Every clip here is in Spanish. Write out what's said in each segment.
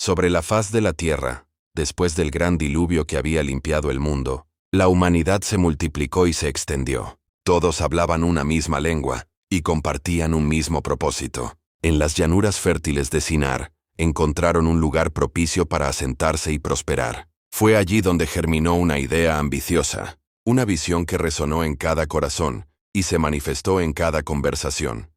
Sobre la faz de la tierra, después del gran diluvio que había limpiado el mundo, la humanidad se multiplicó y se extendió. Todos hablaban una misma lengua y compartían un mismo propósito. En las llanuras fértiles de Sinar, encontraron un lugar propicio para asentarse y prosperar. Fue allí donde germinó una idea ambiciosa, una visión que resonó en cada corazón y se manifestó en cada conversación.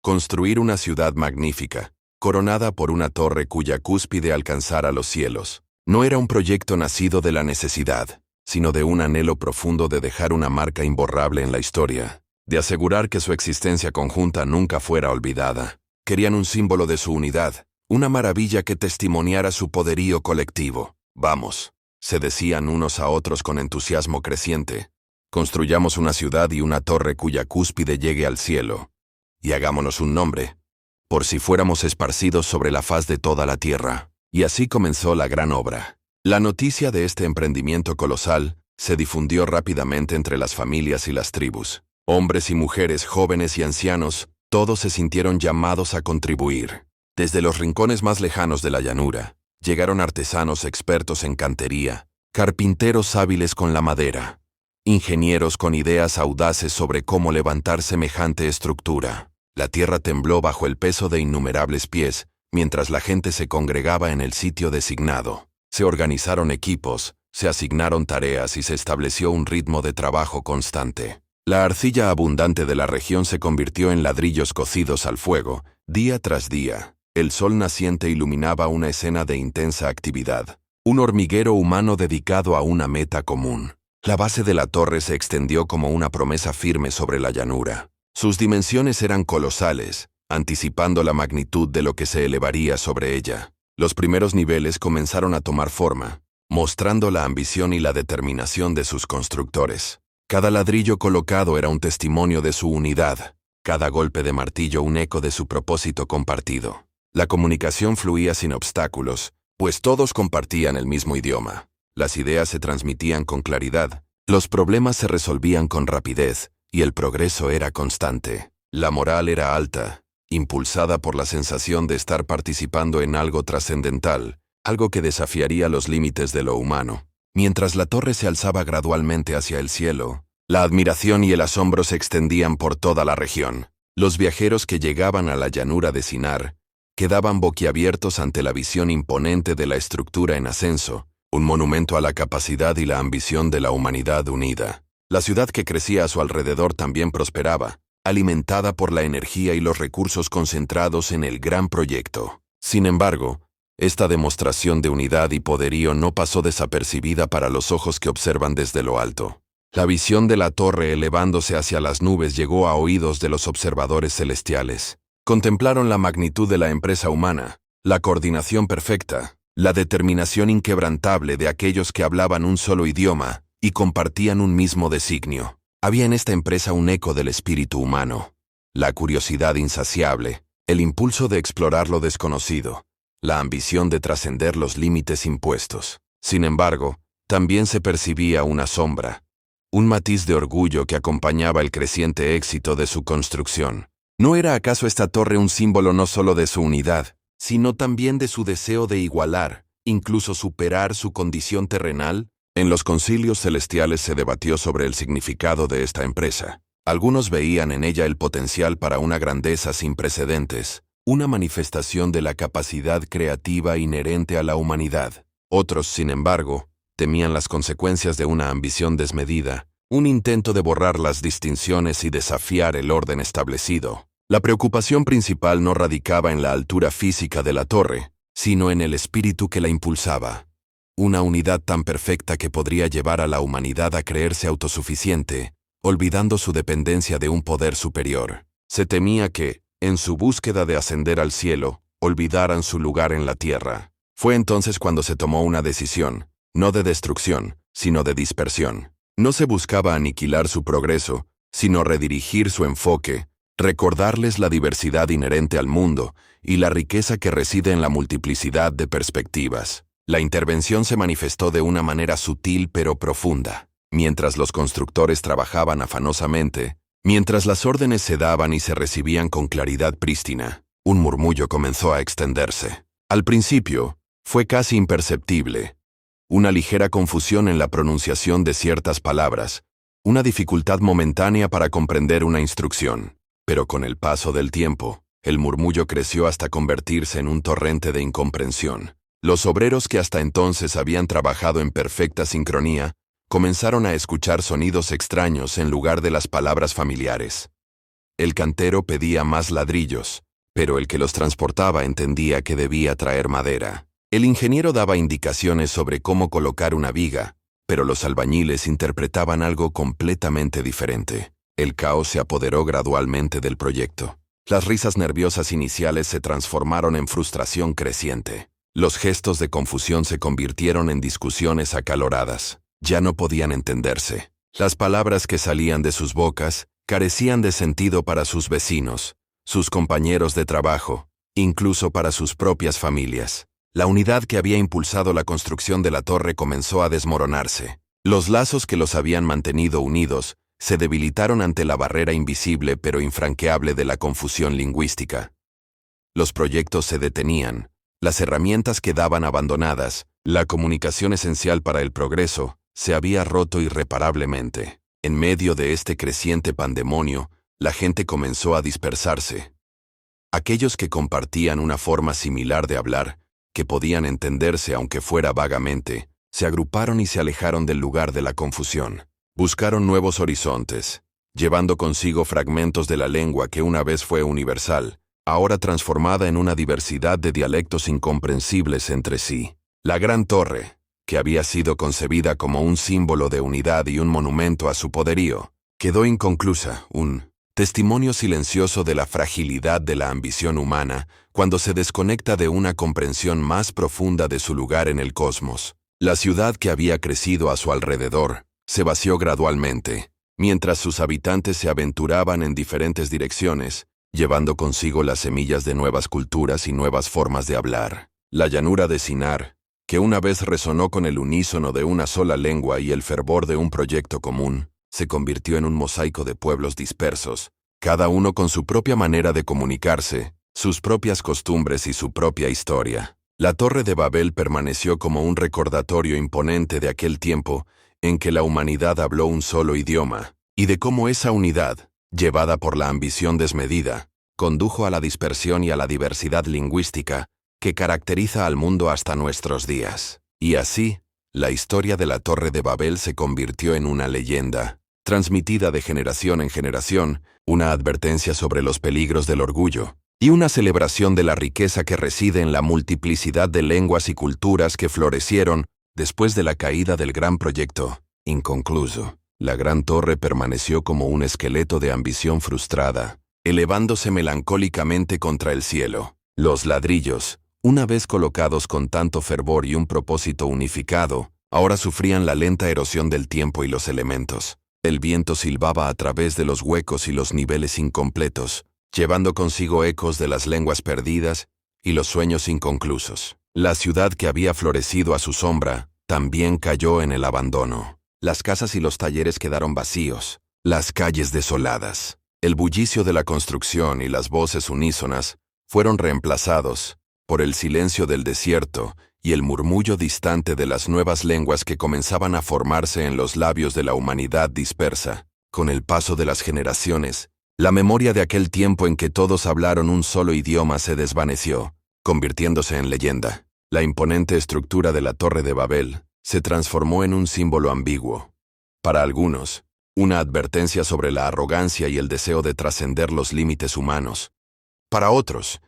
Construir una ciudad magnífica, coronada por una torre cuya cúspide alcanzara los cielos. No era un proyecto nacido de la necesidad, sino de un anhelo profundo de dejar una marca imborrable en la historia, de asegurar que su existencia conjunta nunca fuera olvidada. Querían un símbolo de su unidad, una maravilla que testimoniara su poderío colectivo. Vamos, se decían unos a otros con entusiasmo creciente. Construyamos una ciudad y una torre cuya cúspide llegue al cielo. Y hagámonos un nombre, por si fuéramos esparcidos sobre la faz de toda la tierra. Y así comenzó la gran obra. La noticia de este emprendimiento colosal se difundió rápidamente entre las familias y las tribus. Hombres y mujeres, jóvenes y ancianos, todos se sintieron llamados a contribuir. Desde los rincones más lejanos de la llanura, llegaron artesanos expertos en cantería, carpinteros hábiles con la madera, ingenieros con ideas audaces sobre cómo levantar semejante estructura. La tierra tembló bajo el peso de innumerables pies, mientras la gente se congregaba en el sitio designado. Se organizaron equipos, se asignaron tareas y se estableció un ritmo de trabajo constante. La arcilla abundante de la región se convirtió en ladrillos cocidos al fuego, día tras día. El sol naciente iluminaba una escena de intensa actividad, un hormiguero humano dedicado a una meta común. La base de la torre se extendió como una promesa firme sobre la llanura. Sus dimensiones eran colosales, anticipando la magnitud de lo que se elevaría sobre ella. Los primeros niveles comenzaron a tomar forma, mostrando la ambición y la determinación de sus constructores. Cada ladrillo colocado era un testimonio de su unidad, cada golpe de martillo un eco de su propósito compartido. La comunicación fluía sin obstáculos, pues todos compartían el mismo idioma. Las ideas se transmitían con claridad, los problemas se resolvían con rapidez, y el progreso era constante. La moral era alta, impulsada por la sensación de estar participando en algo trascendental, algo que desafiaría los límites de lo humano. Mientras la torre se alzaba gradualmente hacia el cielo, la admiración y el asombro se extendían por toda la región. Los viajeros que llegaban a la llanura de Sinar quedaban boquiabiertos ante la visión imponente de la estructura en ascenso, un monumento a la capacidad y la ambición de la humanidad unida. La ciudad que crecía a su alrededor también prosperaba, alimentada por la energía y los recursos concentrados en el gran proyecto. Sin embargo, esta demostración de unidad y poderío no pasó desapercibida para los ojos que observan desde lo alto. La visión de la torre elevándose hacia las nubes llegó a oídos de los observadores celestiales. Contemplaron la magnitud de la empresa humana, la coordinación perfecta, la determinación inquebrantable de aquellos que hablaban un solo idioma y compartían un mismo designio. Había en esta empresa un eco del espíritu humano, la curiosidad insaciable, el impulso de explorar lo desconocido, la ambición de trascender los límites impuestos. Sin embargo, también se percibía una sombra, un matiz de orgullo que acompañaba el creciente éxito de su construcción. ¿No era acaso esta torre un símbolo no solo de su unidad, sino también de su deseo de igualar, incluso superar su condición terrenal? En los concilios celestiales se debatió sobre el significado de esta empresa. Algunos veían en ella el potencial para una grandeza sin precedentes, una manifestación de la capacidad creativa inherente a la humanidad. Otros, sin embargo, temían las consecuencias de una ambición desmedida, un intento de borrar las distinciones y desafiar el orden establecido. La preocupación principal no radicaba en la altura física de la torre, sino en el espíritu que la impulsaba. Una unidad tan perfecta que podría llevar a la humanidad a creerse autosuficiente, olvidando su dependencia de un poder superior. Se temía que, en su búsqueda de ascender al cielo, olvidaran su lugar en la tierra. Fue entonces cuando se tomó una decisión, no de destrucción, sino de dispersión. No se buscaba aniquilar su progreso, sino redirigir su enfoque, recordarles la diversidad inherente al mundo y la riqueza que reside en la multiplicidad de perspectivas. La intervención se manifestó de una manera sutil pero profunda. Mientras los constructores trabajaban afanosamente, mientras las órdenes se daban y se recibían con claridad prístina, un murmullo comenzó a extenderse. Al principio, Fue casi imperceptible. Una ligera confusión en la pronunciación de ciertas palabras, una dificultad momentánea para comprender una instrucción. Pero con el paso del tiempo, el murmullo creció hasta convertirse en un torrente de incomprensión. Los obreros que hasta entonces habían trabajado en perfecta sincronía, comenzaron a escuchar sonidos extraños en lugar de las palabras familiares. El cantero pedía más ladrillos, pero el que los transportaba entendía que debía traer madera. El ingeniero daba indicaciones sobre cómo colocar una viga, pero los albañiles interpretaban algo completamente diferente. El caos se apoderó gradualmente del proyecto. Las risas nerviosas iniciales se transformaron en frustración creciente. Los gestos de confusión se convirtieron en discusiones acaloradas. Ya no podían entenderse. Las palabras que salían de sus bocas carecían de sentido para sus vecinos, sus compañeros de trabajo, incluso para sus propias familias. La unidad que había impulsado la construcción de la torre comenzó a desmoronarse. Los lazos que los habían mantenido unidos se debilitaron ante la barrera invisible pero infranqueable de la confusión lingüística. Los proyectos se detenían, las herramientas quedaban abandonadas, la comunicación esencial para el progreso se había roto irreparablemente. En medio de este creciente pandemonio, la gente comenzó a dispersarse. Aquellos que compartían una forma similar de hablar, que podían entenderse aunque fuera vagamente, se agruparon y se alejaron del lugar de la confusión. Buscaron nuevos horizontes, llevando consigo fragmentos de la lengua que una vez fue universal, ahora transformada en una diversidad de dialectos incomprensibles entre sí. La gran torre, que había sido concebida como un símbolo de unidad y un monumento a su poderío, quedó inconclusa, un testimonio silencioso de la fragilidad de la ambición humana cuando se desconecta de una comprensión más profunda de su lugar en el cosmos. La ciudad que había crecido a su alrededor se vació gradualmente, mientras sus habitantes se aventuraban en diferentes direcciones, llevando consigo las semillas de nuevas culturas y nuevas formas de hablar. La llanura de Sinar, que una vez resonó con el unísono de una sola lengua y el fervor de un proyecto común, se convirtió en un mosaico de pueblos dispersos, cada uno con su propia manera de comunicarse, sus propias costumbres y su propia historia. La Torre de Babel permaneció como un recordatorio imponente de aquel tiempo en que la humanidad habló un solo idioma, y de cómo esa unidad, llevada por la ambición desmedida, condujo a la dispersión y a la diversidad lingüística que caracteriza al mundo hasta nuestros días. Y así, la historia de la Torre de Babel se convirtió en una leyenda, transmitida de generación en generación, una advertencia sobre los peligros del orgullo, y una celebración de la riqueza que reside en la multiplicidad de lenguas y culturas que florecieron después de la caída del gran proyecto inconcluso. La gran torre permaneció como un esqueleto de ambición frustrada, elevándose melancólicamente contra el cielo. Los ladrillos, una vez colocados con tanto fervor y un propósito unificado, ahora sufrían la lenta erosión del tiempo y los elementos. El viento silbaba a través de los huecos y los niveles incompletos, llevando consigo ecos de las lenguas perdidas y los sueños inconclusos. La ciudad que había florecido a su sombra también cayó en el abandono. Las casas y los talleres quedaron vacíos, las calles desoladas. El bullicio de la construcción y las voces unísonas fueron reemplazados por el silencio del desierto y el murmullo distante de las nuevas lenguas que comenzaban a formarse en los labios de la humanidad dispersa. Con el paso de las generaciones, la memoria de aquel tiempo en que todos hablaron un solo idioma se desvaneció, convirtiéndose en leyenda. La imponente estructura de la Torre de Babel se transformó en un símbolo ambiguo. Para algunos, una advertencia sobre la arrogancia y el deseo de trascender los límites humanos. Para otros,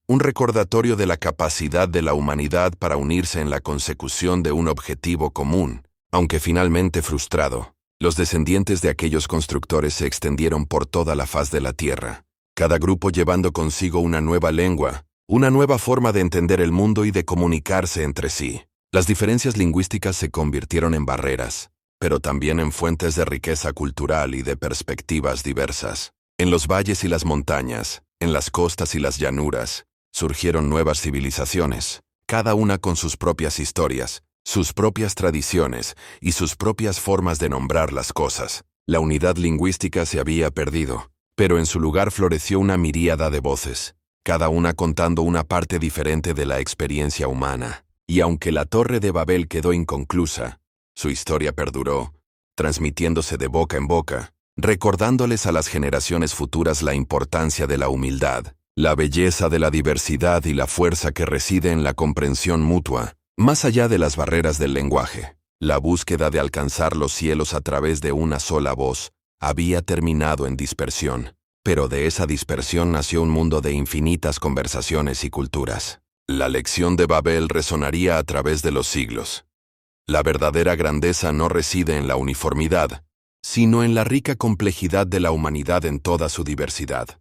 un recordatorio de la capacidad de la humanidad para unirse en la consecución de un objetivo común, aunque finalmente frustrado. Los descendientes de aquellos constructores se extendieron por toda la faz de la tierra, cada grupo llevando consigo una nueva lengua, una nueva forma de entender el mundo y de comunicarse entre sí. Las diferencias lingüísticas se convirtieron en barreras, pero también en fuentes de riqueza cultural y de perspectivas diversas. En los valles y las montañas, en las costas y las llanuras, surgieron nuevas civilizaciones, cada una con sus propias historias, sus propias tradiciones y sus propias formas de nombrar las cosas. La unidad lingüística se había perdido, pero en su lugar floreció una miríada de voces, cada una contando una parte diferente de la experiencia humana. Y aunque la Torre de Babel quedó inconclusa, su historia perduró, transmitiéndose de boca en boca, recordándoles a las generaciones futuras la importancia de la humildad, la belleza de la diversidad y la fuerza que reside en la comprensión mutua, más allá de las barreras del lenguaje. La búsqueda de alcanzar los cielos a través de una sola voz había terminado en dispersión, pero de esa dispersión nació un mundo de infinitas conversaciones y culturas. La lección de Babel resonaría a través de los siglos. La verdadera grandeza no reside en la uniformidad, sino en la rica complejidad de la humanidad en toda su diversidad.